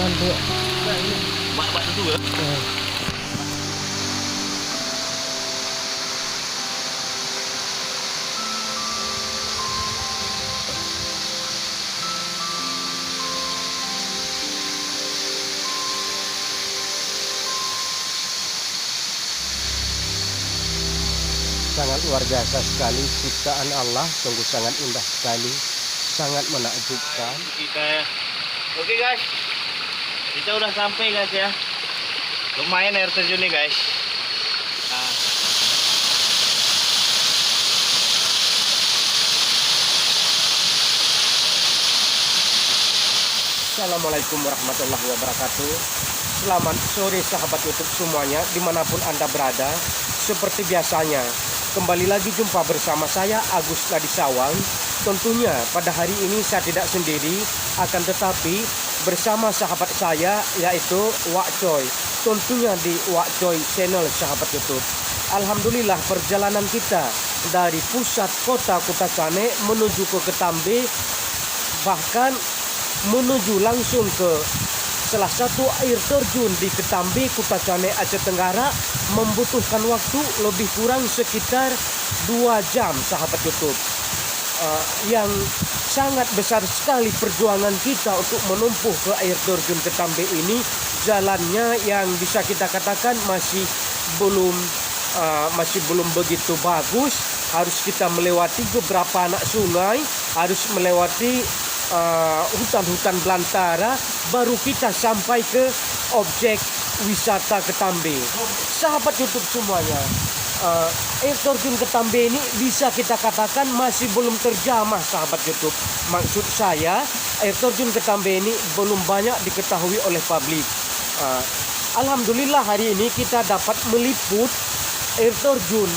Jangan dia. Mak itu ya. Sangat luar biasa sekali ciptaan Allah, sungguh sangat indah sekali, sangat menakjubkan. Oke guys, kita udah sampai guys ya. Lumayan air terjun nih guys. Nah. Assalamualaikum warahmatullahi wabarakatuh. Selamat sore sahabat YouTube semuanya, dimanapun Anda berada. Seperti biasanya, kembali lagi jumpa bersama saya Agus Ladisawang. Tentunya pada hari ini saya tidak sendiri, akan tetapi bersama sahabat saya yaitu Wak Coy. Tentunya di Wak Coy channel sahabat YouTube. Alhamdulillah perjalanan kita dari pusat kota Kutacane menuju ke Ketambe, bahkan menuju langsung ke salah satu air terjun di Ketambe, Kutacane, Aceh Tenggara, membutuhkan waktu lebih kurang sekitar 2 jam sahabat YouTube. Yang sangat besar sekali perjuangan kita untuk menempuh ke air terjun Ketambe ini. Jalannya yang bisa kita katakan masih belum begitu bagus. Harus kita melewati beberapa anak sungai, harus melewati hutan-hutan belantara, baru kita sampai ke objek wisata Ketambe. Sahabat YouTube semuanya, air terjun Ketambe ini bisa kita katakan masih belum terjamah sahabat YouTube. Maksud saya, air terjun Ketambe ini belum banyak diketahui oleh publik. Alhamdulillah hari ini kita dapat meliput air terjun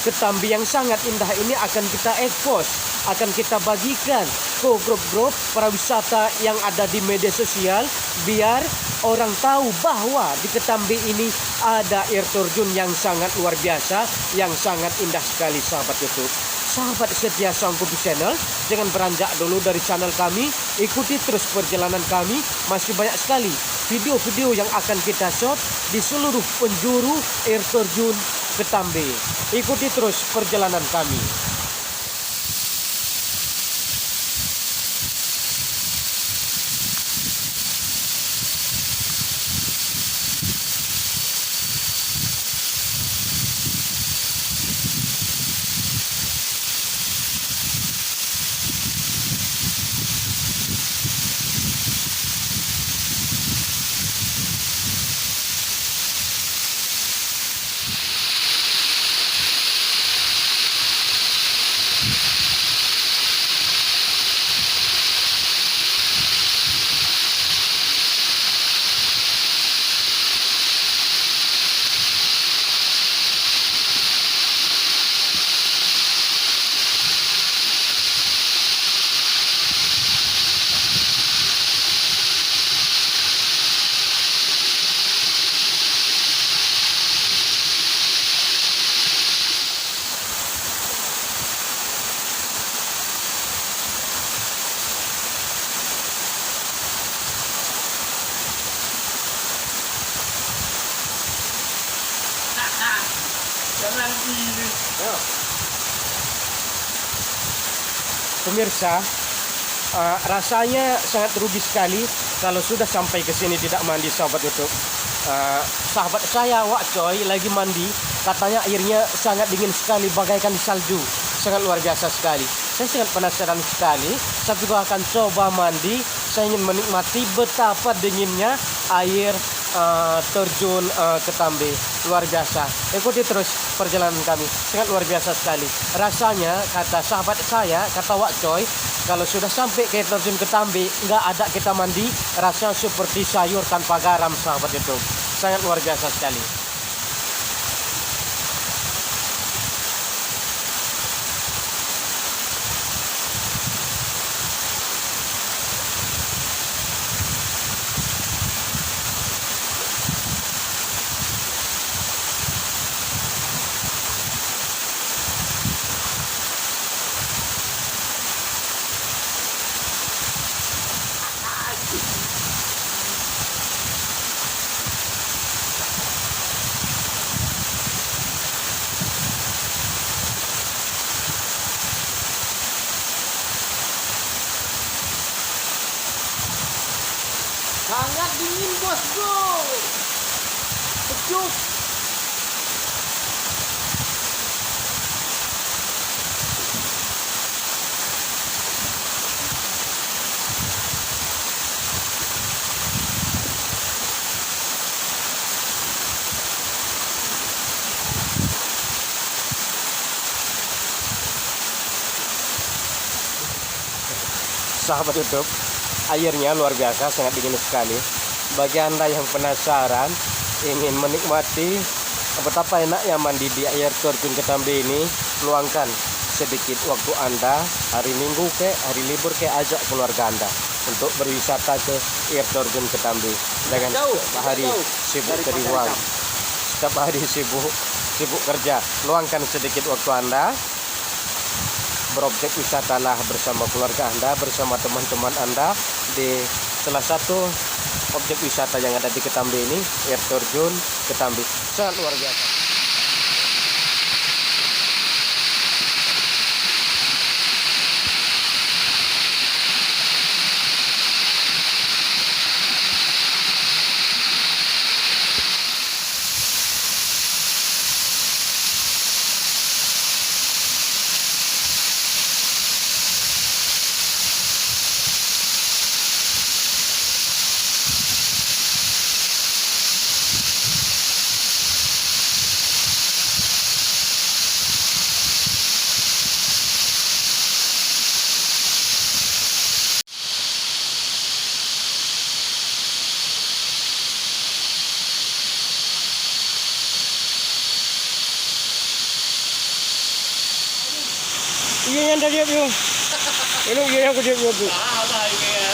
Ketambe yang sangat indah ini, akan kita expose, akan kita bagikan ke grup-grup para wisata yang ada di media sosial, biar orang tahu bahwa di Ketambe ini ada air terjun yang sangat luar biasa, yang sangat indah sekali sahabat YouTube. Sahabat setia Sangkupi Channel, jangan beranjak dulu dari channel kami, ikuti terus perjalanan kami. Masih banyak sekali video-video yang akan kita shot di seluruh penjuru air terjun Ketambe. Ikuti terus perjalanan kami. Pemirsa, rasanya sangat rugi sekali kalau sudah sampai ke sini tidak mandi sahabat YouTube. Sahabat saya Wak Coy lagi mandi, katanya airnya sangat dingin sekali, bagaikan di salju, sangat luar biasa sekali. Saya sangat penasaran sekali. Saya juga akan coba mandi. Saya ingin menikmati betapa dinginnya air terjun Ketambe. Luar biasa. Ikuti terus perjalanan kami. Sangat luar biasa sekali. Rasanya, kata sahabat saya, kata Wak Coy, kalau sudah sampai ke air terjun Ketambe, nggak ada kita mandi, rasanya seperti sayur tanpa garam sahabat itu. Sangat luar biasa sekali. Sejuk. Sahabat YouTube, airnya luar biasa, sangat dingin sekali. Bagi Anda yang penasaran, ingin menikmati betapa enaknya mandi di air terjun Ketambe ini, luangkan sedikit waktu Anda, hari Minggu ke, hari libur ke, ajak keluarga Anda untuk berwisata ke air terjun Ketambe. Jangan setiap hari sibuk cari uang, setiap hari sibuk kerja. Luangkan sedikit waktu Anda, berobjek wisatalah bersama keluarga Anda, bersama teman-teman Anda di salah satu objek wisata yang ada di Ketambe ini, air terjun Ketambe. Sangat luar biasa. Iya yang tadi yung. Ano iya yang ko dito. Ah, bahay kaya.